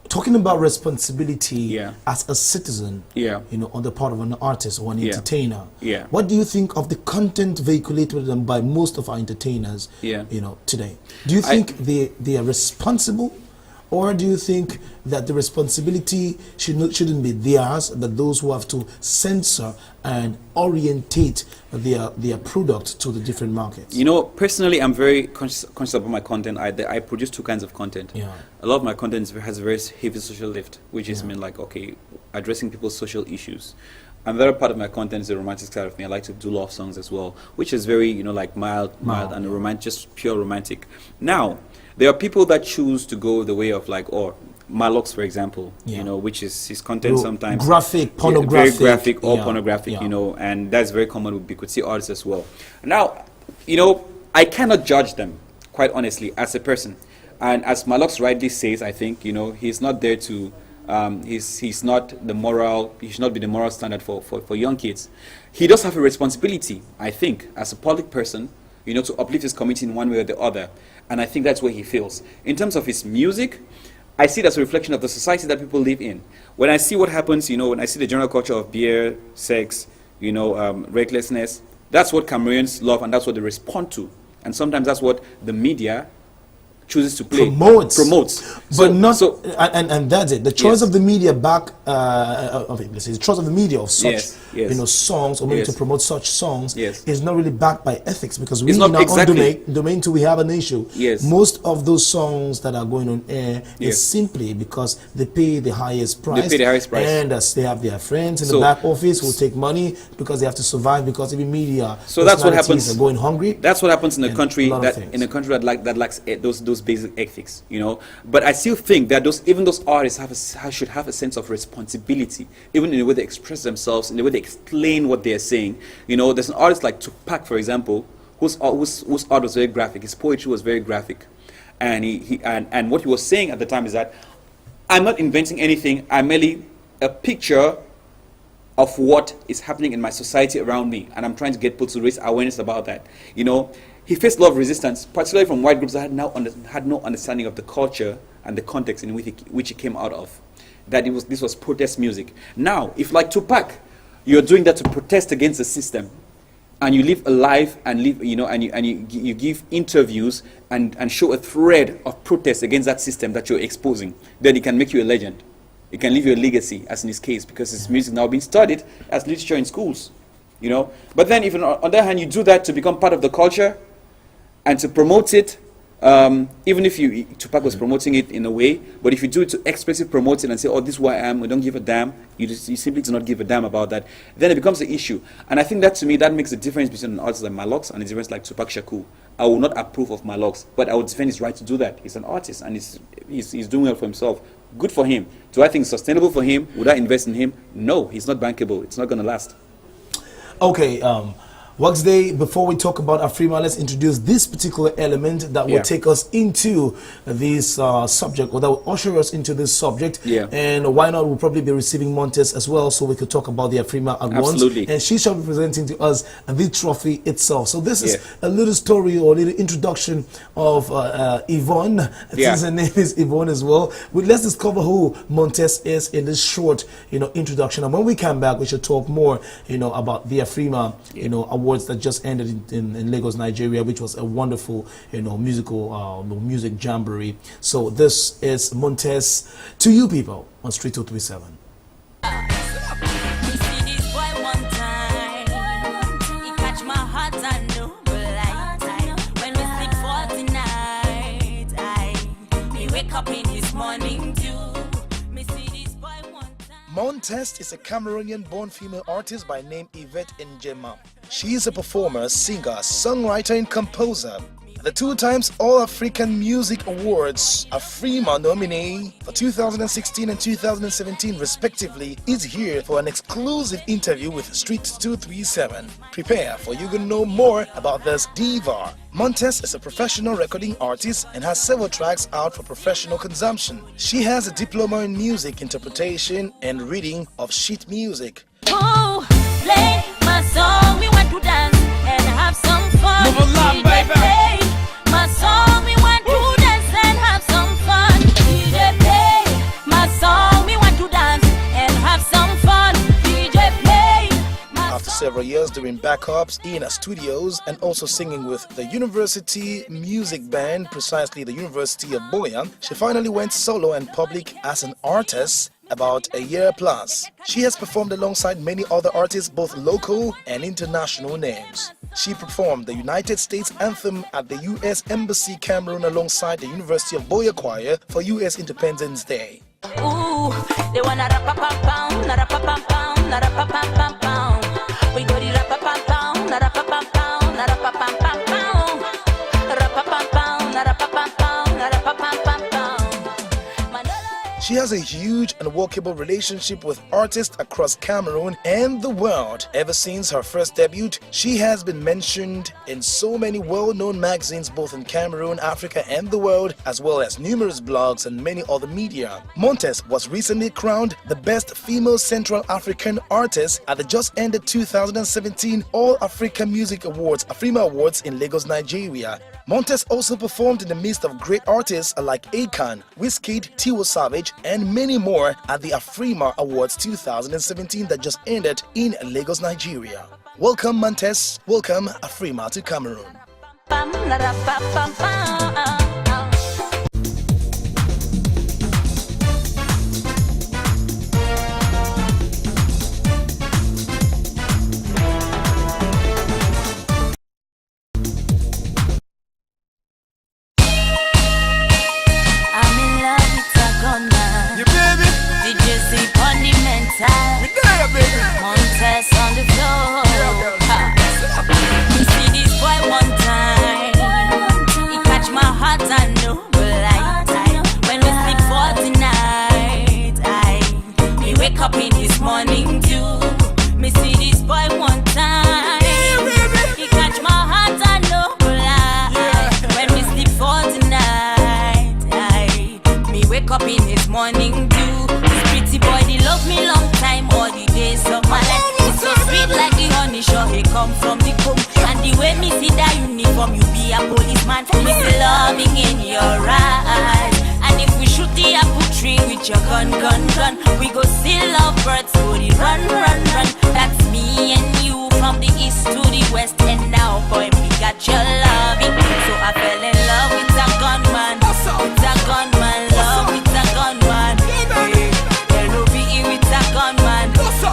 Talking about responsibility Yeah. as a citizen, Yeah. on the part of an artist or an Yeah. entertainer. Yeah. What do you think of the content vehiculated by most of our entertainers? Yeah. Today. Do you think they are responsible, or do you think that the responsibility shouldn't be theirs, that those who have to censor and orientate their product to the different markets? Personally, I'm very conscious about my content. I produce two kinds of content. Yeah. A lot of my content has a very heavy social lift, which is mean like, okay, addressing people's social issues. Another part of my content is the romantic side of me. I like to do love songs as well, which is very, like mild and romantic, just pure romantic. Now, there are people that choose to go the way of like, or Malox, for example, which is his content sometimes graphic, pornographic, very graphic or yeah, pornographic, yeah. And that's very common. We could see artists as well. Now, I cannot judge them, quite honestly, as a person. And as Malox rightly says, I think, he's not there to, he's not the moral, he should not be the moral standard for young kids. He does have a responsibility, I think, as a public person, to uplift his community in one way or the other. And I think that's where he feels. In terms of his music, I see it as a reflection of the society that people live in. When I see what happens, when I see the general culture of beer, sex, recklessness, that's what Cameroonians love and that's what they respond to. And sometimes that's what the media chooses to play. Promotes. But and that's it. The choice of the media the choice of the media of such songs, or maybe to promote such songs, is not really backed by ethics, because we in our own domain too, we have an issue. Most of those songs that are going on air is simply because they pay the highest price. They pay the highest price. And they have their friends in the back office who take money because they have to survive, because even media so that's what happens. Are going hungry. That's what happens in a country that lacks those basic ethics, But I still think that even those artists should have a sense of responsibility, even in the way they express themselves, in the way they explain what they are saying. There's an artist like Tupac, for example, whose art was very graphic. His poetry was very graphic, and what he was saying at the time is that I'm not inventing anything. I'm merely a picture of what is happening in my society around me, and I'm trying to get people to raise awareness about that. He faced a lot of resistance, particularly from white groups that had no understanding of the culture and the context in which he came out of. That this was protest music. Now, if like Tupac, you're doing that to protest against the system, and you live a life and you give interviews and show a thread of protest against that system that you're exposing, then it can make you a legend. It can leave you a legacy, as in his case, because his music now being studied as literature in schools. But then, if on the other hand you do that to become part of the culture and to promote it, even if Tupac was promoting it in a way, but if you do it to expressively promote it and say, oh, this is who I am, we don't give a damn, you simply do not give a damn about that, then it becomes an issue. And I think that, to me, that makes the difference between an artist like Malox and a difference like Tupac Shakur. I will not approve of Malox, but I would defend his right to do that. He's an artist, and he's doing well for himself. Good for him. Do I think it's sustainable for him? Would I invest in him? No, he's not bankable. It's not going to last. Okay, Wax Day, before we talk about Afrima, let's introduce this particular element that will take us into this subject, or that will usher us into this subject. And why not, we'll probably be receiving Montez as well, so we could talk about the Afrima at once. And she shall be presenting to us the trophy itself. So this is a little story or a little introduction of Yvonne. Since her name is Yvonne as well. Let's discover who Montez is in this short, introduction. And when we come back, we should talk more, about the Afrima, awards that just ended in Lagos, Nigeria, which was a wonderful, music jamboree. So this is Montez to you people on Street 237. Up in his morning dew. Me see this boy one time. Montez is a Cameroonian-born female artist by name Yvette Njema. She is a performer, singer, songwriter, and composer. The 2 times All-African Music Awards Afrima nominee for 2016 and 2017 respectively is here for an exclusive interview with Street 237. Prepare for you to know more about this diva. Montez is a professional recording artist and has several tracks out for professional consumption. She has a diploma in music interpretation and reading of sheet music. Oh, play my song, we want to dance and have some fun. Move along, DJ, baby. play my song, we want to dance and have some fun. DJ, play my song, we want to dance and have some fun. DJ, play my After several years doing backups in studios and also singing with the University Music Band, precisely the University of Boya, she finally went solo and public as an artist about a year plus. She has performed alongside many other artists, both local and international names. She performed the United States Anthem at the U.S. Embassy Cameroon alongside the University of Boya Choir for U.S. Independence Day. Ooh, they wanna rap-a-pam-pam, na-rap-a-pam-pam, na-rap-a-pam-pam-pam. We go the rap-a-pam-pam, na-rap-a-pam-pam, na-rap-a-pam-pam-pam. Rap-a-pam-pam, na-rap-a-pam-pam, na-rap-a-pam-pam-pam. Manolo. She has a huge and workable relationship with artists across Cameroon and the world. Ever since her first debut, she has been mentioned in so many well-known magazines both in Cameroon, Africa and the world, as well as numerous blogs and many other media. Montez was recently crowned the best female Central African artist at the just ended 2017 All-Africa Music Awards, Afrima Awards in Lagos, Nigeria. Montez also performed in the midst of great artists like Akon, Wizkid, Tiwa Savage, and many more at the Afrima Awards 2017 that just ended in Lagos, Nigeria. Welcome Montez, welcome Afrima to Cameroon. Pam, na-rap-a-pam-pam. I'm in love with a gunman. You baby, DJ C Monumental. we there, baby. Montez on the floor. Ha. You see this boy one time. He catch my heart and no light. When we sleep for tonight, me wake up in this morning too. Me see this boy one time. He catch my heart and no light. When we sleep for tonight, me wake up in this morning too. This pretty boy, he love me long time, all the days of my life. It's so sweet like the honey, sure he come from the comb. And the way me see that uniform, you be a policeman. Me see loving in your eyes. And if we shoot the apple tree with your gun, we go see love birds, go the run. That's me and you from the east to the west. And now, boy, we got your loving. So I fell in love with a gunman. With a gunman, love with a gunman. L-O-V-E with a gunman. With a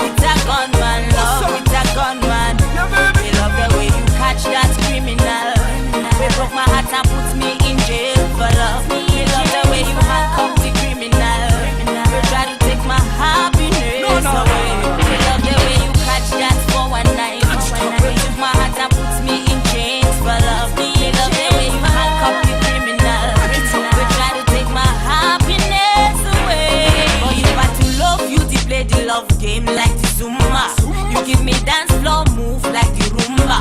gunman, love with a gunman. Me love the way you catch that criminal. We broke my heart and put me in jail for love. Me love the way you handcuff the criminal. You try to take my happiness away. Me love the way you catch that for one night. We took my heart and put me in chains for love. Me love the way you handcuff the criminal. You try to take my happiness away. But you got to love you to play the love game like the Zumba. You give me dance floor move like the Roomba.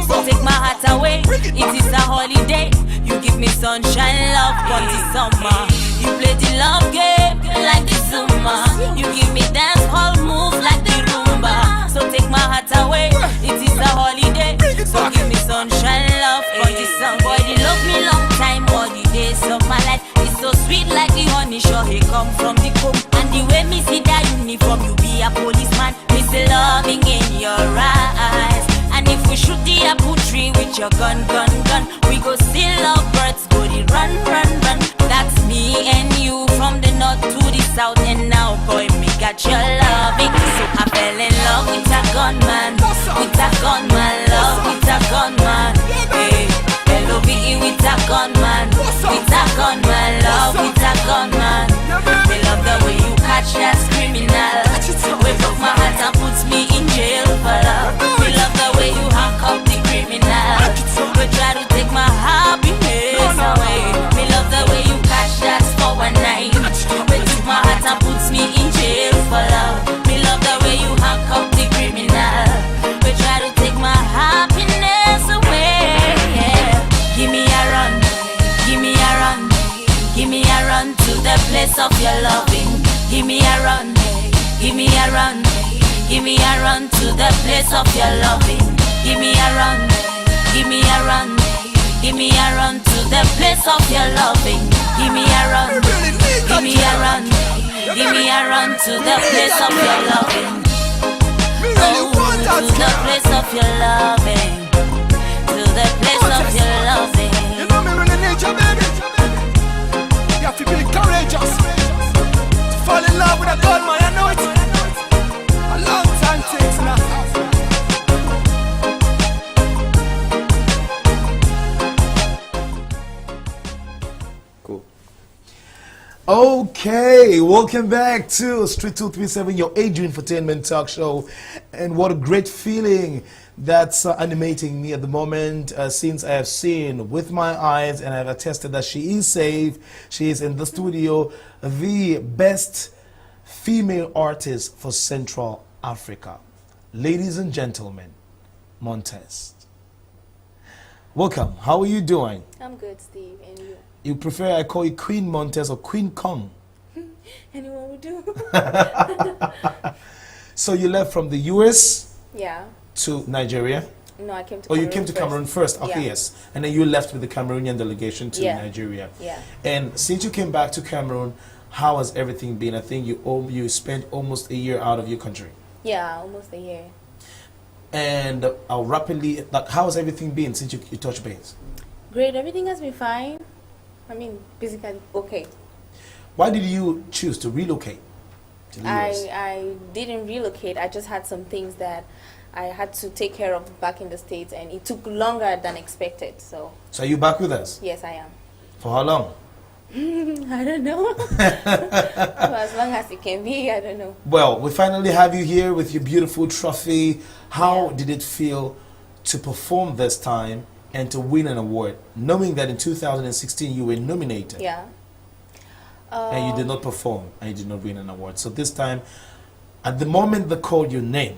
So take my heart away, it is a holiday. You give me sunshine, love, for the summer. You play the love game like the Zumba. You give me dance hall move like the Roomba. So take my heart away, it is a holiday. So give me sunshine, love, for the summer. Boy, they love me long time, all the days of my life. It's so sweet like the honey, sure he come from the comb. And the way me see that uniform, you be a policeman. Me see loving in your eyes. And if we shoot the apple tree with your gun, we go see love birds, go the run. That's me and you from the north to the south. And now, boy, me got your loving. So I fell in love with a gunman. With a gunman, love with a gunman. Hey, L-O-V-E with a gunman. With a gunman, love with a gunman. catch that's criminal. We broke my heart and puts me in jail for love. Me love the way you handcuff the criminal. We try to take my happiness away. Me love the way you catch that's for one night. We took my heart and puts me in jail for love. Me love the way you handcuff the criminal. We try to take my happiness away. Yeah. Give me a run, give me a run, give me a run to the place of your loving. Give me a run, give me a run, give me a run to the place of your loving. Give me a run, give me a run, give me a run to the place of your loving. Give me a run, give me a run, give me a run to the place of your loving. Oh, to the place of your loving, to the place of your loving. You know me running nature, baby. You have to be courageous to fall in love with a God, man. I know it. A long time takes now. Cool. Okay, welcome back to Street 237, your Adrian Entertainment Talk Show. And what a great feeling that's animating me at the moment, since I have seen with my eyes and I have attested that she is safe. She is in the studio, the best female artist for Central Africa. Ladies and gentlemen, Montez. Welcome. How are you doing? I'm good, Steve, and you? You prefer I call you Queen Montez or Queen Kong? Anyone would do. So you left from the US Yeah. to Nigeria? No, I came to Oh, Cameroon you came to first. Cameroon first. Okay, Yeah. yes. And then you left with the Cameroonian delegation to Yeah. Nigeria. Yeah. And since you came back to Cameroon, how has everything been? I think you spent almost a year out of your country. Yeah, almost a year. And rapidly, like, how has everything been since you touched base? Great, everything has been fine. I mean, basically, okay. Why did you choose to relocate to the US? I didn't relocate. I just had some things that I had to take care of back in the States, and it took longer than expected. So, So are you back with us? yes, I am. For how long? I don't know. For as long as it can be, I don't know. Well, we finally have you here with your beautiful trophy. How Yeah. did it feel to perform this time and to win an award, knowing that in 2016 you were nominated Yeah. and you did not perform and you did not win an award? So this time, at the moment they called your name,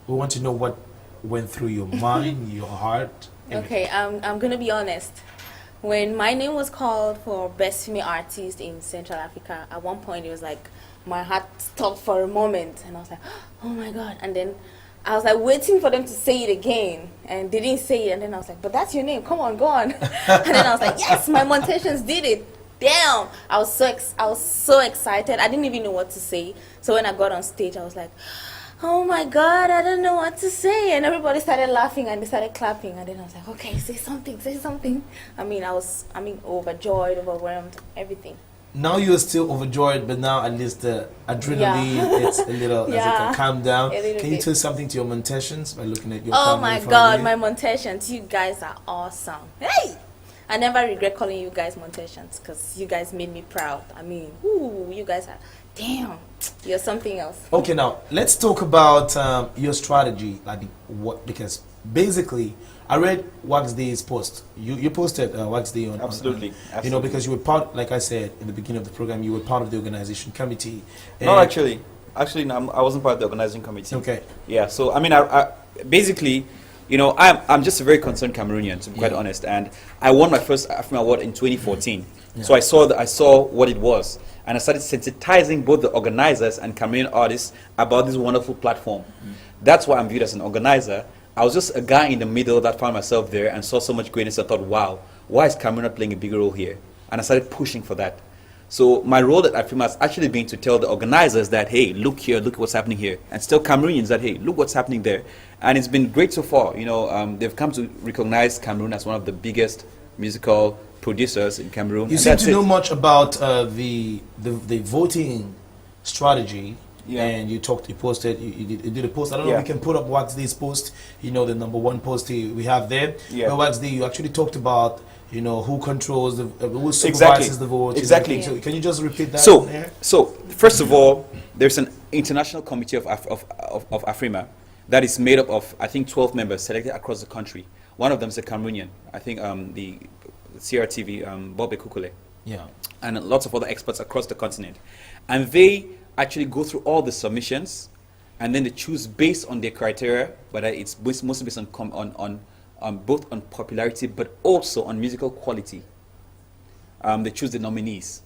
we want to know what went through your mind, your heart. Okay, I'm gonna be honest. When my name was called for Best Female Artist in Central Africa, at one point it was like my heart stopped for a moment, and I was like, oh my God! And then I was like waiting for them to say it again, and they didn't say it. And then I was like, but that's your name. Come on, go on. And then I was like, yes, my Montations did it. Damn! I was so excited. I didn't even know what to say. So when I got on stage, I was like, oh my God, I don't know what to say. And everybody started laughing and they started clapping. And then I was like, okay, say something, say something. I mean, overjoyed, overwhelmed, everything. Now you're still overjoyed, but now at least the adrenaline, it's a little, Yeah. calm down. A little Can you bit. tell something to your Montesians by looking at your Oh camera my in front of God, you? my Montesians, you guys are awesome. Hey! I never regret calling you guys Montesians because you guys made me proud. I mean, ooh, you guys are, damn, you're something else. Okay, now let's talk about your strategy, because basically I read Wax Day's post. You posted Wax Day on Absolutely, you know, absolutely. because you were part, like I said in the beginning of the program, you were part of the organization committee. No, And- actually, no, I wasn't part of the organizing committee. Okay. Yeah. So I mean, I basically, you know, I'm just a very concerned Cameroonian, to be quite Yeah. honest. And I won my first African award in 2014. Yeah. So I saw what it was, and I started sensitizing both the organizers and Cameroonian artists about this wonderful platform. That's why I'm viewed as an organizer. I was just a guy in the middle that found myself there and saw so much greatness. I thought, wow, why is Cameroon not playing a bigger role here? And I started pushing for that. So my role at AFRIMA has actually been to tell the organizers that, hey, look here, look what's happening here. And tell Cameroonians that, hey, look what's happening there. And it's been great so far. You know, they've come to recognize Cameroon as one of the biggest musical producers in Cameroon. You And seem that's to know it. much about the voting strategy Yeah. and you posted, you did a post. I don't know Yeah. if we can put up Wax Day's post, the number one post we have there. Yeah. But Wax Day, you actually talked about, who controls who supervises the vote. Exactly. So can you just repeat that? So, on air? first of all, there's an international committee of AFRIMA that is made up of, I think, 12 members selected across the country. One of them is a Cameroonian. I think the CRTV, Bob Ekukule. Yeah. And lots of other experts across the continent. And they actually go through all the submissions, and then they choose based on their criteria, whether it's mostly based on both on popularity but also on musical quality. They choose the nominees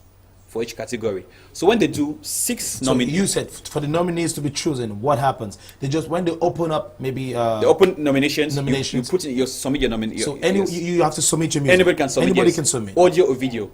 for each category. So when they do 6 So nominees, you said for the nominees to be chosen, what happens? They just, when they open up, maybe the open nominations, nominations. You put in submit your nomination. so you have to submit your music. Anybody can submit. Anybody yes. can submit. Audio or video.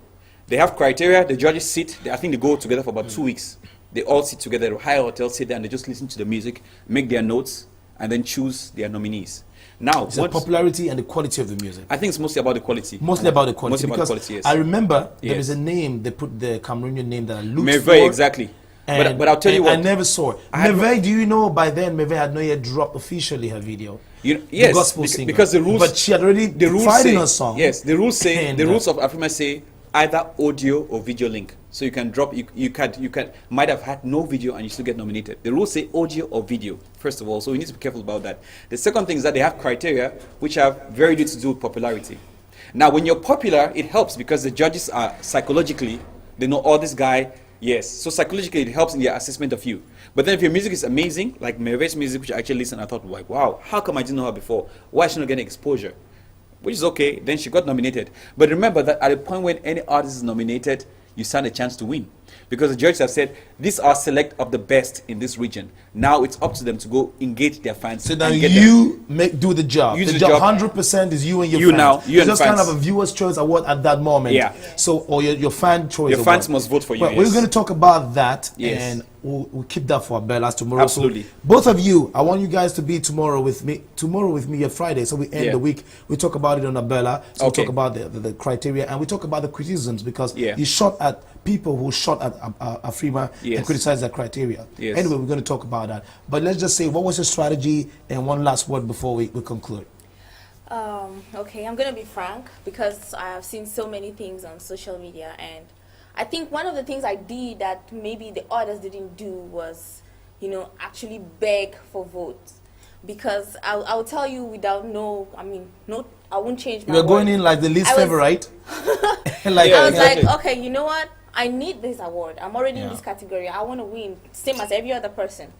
They have criteria. The judges sit. I think they go together for about 2 weeks. They all sit together. They hire a hotel, sit there, and they just listen to the music, make their notes, and then choose their nominees. Now, It's the once- popularity and the quality of the music. I think it's mostly about the quality. Mostly about the quality. Mostly about the because quality, yes. I remember there Yes. is a name, they put the Cameroonian name that I looked Merveille, for. exactly. And, But I'll tell you and what. I never saw it. I had- Merveille, do you know by then Merveille had not yet dropped officially her video? Yes, the gospel bec- singer. because the rules. But she had already the rules tried say, in her song. Yes, the rules say And, the rules of AFRIMA say either audio or video link. So you can drop. You can might have had no video and you still get nominated. The rules say audio or video. First of all, so you need to be careful about that. The second thing is that they have criteria which have very little to do with popularity. Now, when you're popular, it helps because the judges are psychologically, they know, oh, this guy, yes. So psychologically, it helps in their assessment of you. But then if your music is amazing, like Merveille's music, which I actually listened, I thought, like, wow, how come I didn't know her before? Why is she not getting exposure? Which is okay, then she got nominated. But remember that at the point when any artist is nominated, you stand a chance to win. Because the judges have said, these are select of the best in this region. Now it's up to them to go engage their fans. So now and get them. you do the job. You do the the job job. 100% is you and your You fans. now, you it's and just kind fans. of a viewer's choice award at that moment. Yeah. So, or your fan choice Your award. fans must vote for you, Well, yes. we're going to talk about that, Yes. and we'll keep that for Bellas tomorrow. Absolutely. So both of you, I want you guys to be tomorrow with me. Tomorrow with me, Friday. So we end Yeah. the week. We talk about it on Abella. So Okay. we talk about the criteria, and we talk about the criticisms, because Yeah. you shot at people who shot at AFRIMA Yes. and criticized their criteria. Yes. Anyway, we're going to talk about that. But let's just say, what was your strategy, and one last word before we conclude. Okay, I'm gonna be frank because I have seen so many things on social media, and I think one of the things I did that maybe the others didn't do was, actually beg for votes. Because I'll tell you without I won't change my You're going word. in like the least I was- favorite. like, Yeah, I was exactly. like, okay, you know what? I need this award. I'm already in Yeah. this category. I want to win, same as every other person.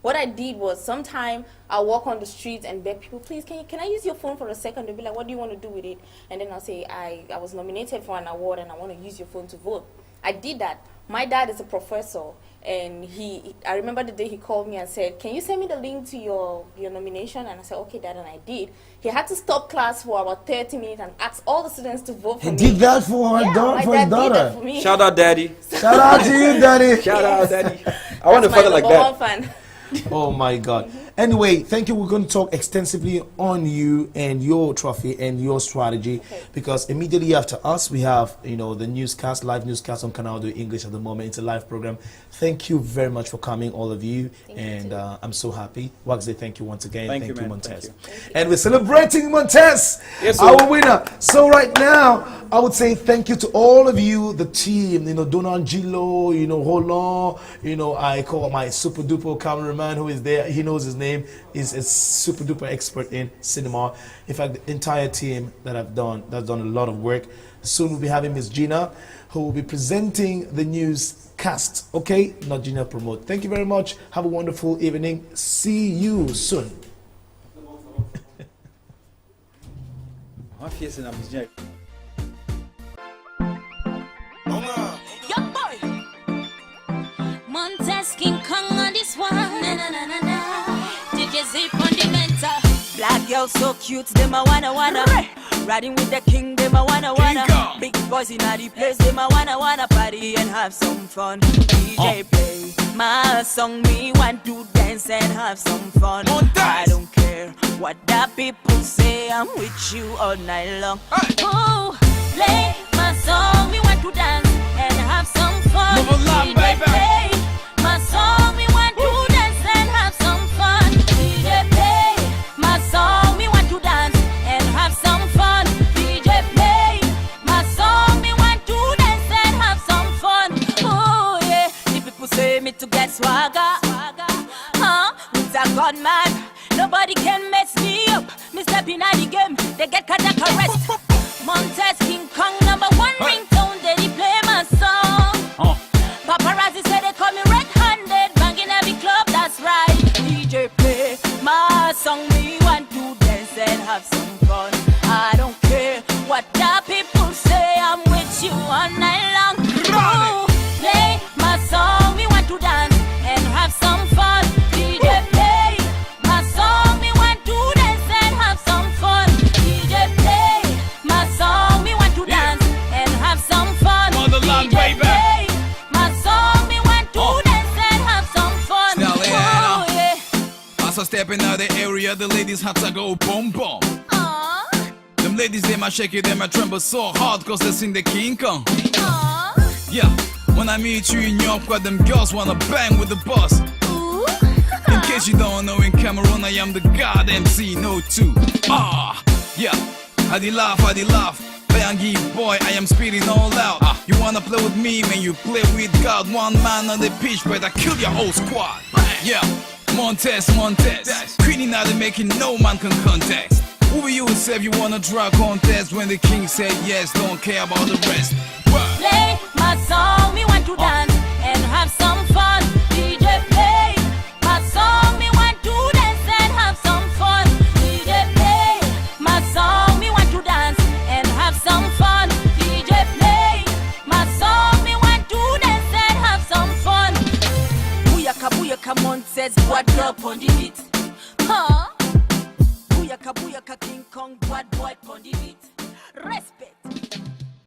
What I did was, sometime I'll walk on the streets and beg people, please, can I use your phone for a second? They'll be like, what do you want to do with it? And then I'll say, I was nominated for an award and I want to use your phone to vote. I did that. My dad is a professor, and I remember the day he called me and said, can you send me the link to your nomination? And I said, okay, Dad, and I did. He had to stop class for about 30 minutes and ask all the students to vote for he me. did that for her Yeah, daughter, my for dad his did that daughter. for me. Shout out, Daddy. Shout out to you, Daddy. Shout out, Daddy. I want a That's father my like number that. one fan. Oh my God. Anyway, thank you. We're going to talk extensively on you and your trophy and your strategy, because immediately after us, we have, the newscast, live newscast on Canal Do English at the moment. It's a live program. Thank you very much for coming, all of you. And I'm so happy. Wax Day, thank you once again. Thank you, man. Montez. Thank you. And we're celebrating Montez, Yes, our sir. winner. So right now, I would say thank you to all of you, the team, Donangelo, Roland, I call my super duper cameraman who is there. He knows his name. He's a super duper expert in cinema. In fact, the entire team that's done a lot of work. Soon we'll be having Miss Gina, who will be presenting the newscast. Okay, not Gina Promote. Thank you very much. Have a wonderful evening. See you soon. Young boy. Montez King Kong on this one. Na na na na na. DJ Z fundamental. Black girl so cute, them a wanna. Riding with the king, them a wanna. Big boys in the place, them a wanna party and have some fun. DJ play my song, me want to dance and have some fun. I don't care what the people say, I'm with you all night long. Oh, play my song, me want to dance and have some fun. Move along, DJ baby. play my song, me want to Gun man, nobody can mess me up. Me step in the game, they get cardiac arrest. Montez, King Kong, #1 ringtone, they play my song. Paparazzi say they call me red-handed, banging every club, that's right. DJ play my song, me want to dance and have some fun. I don't care what the people say, I'm with you all night long. Ooh, play my song, me want to dance and have some fun. DJ play my song, me want to dance and have some fun. DJ play my song, me want to dance and have some fun. Motherland, DJ baby. play my song, me want to dance and have some fun. Now, Oh, yeah. As I step in the area, the ladies' hearts I go boom boom. Aw, Them ladies, they might shake it, they might tremble so hard cause they sing the King Kong. aw, Yeah, when I meet you in York, what them girls wanna bang with the boss. ooh. In case you don't know, in Cameroon, I am the god MC, no two. Yeah, I did laugh, Bayangi boy, I am speeding all out. You wanna play with me, man, you play with God. One man on the pitch, but I kill your whole squad. Yeah, Montez. Queenie now they making no man can contest. Who will you say if you wanna draw contest? When the king said yes, don't care about the rest. Word. Play my song, me want to dance and have some fun. DJ play my song, me want to dance and have some fun. DJ play my song, me want to dance and have some fun. DJ play my song, me want to dance and have some fun. Booyaka, Montez, what up on the beat? Huh? Booyaka, King Kong, bad boy on the beat. Respect.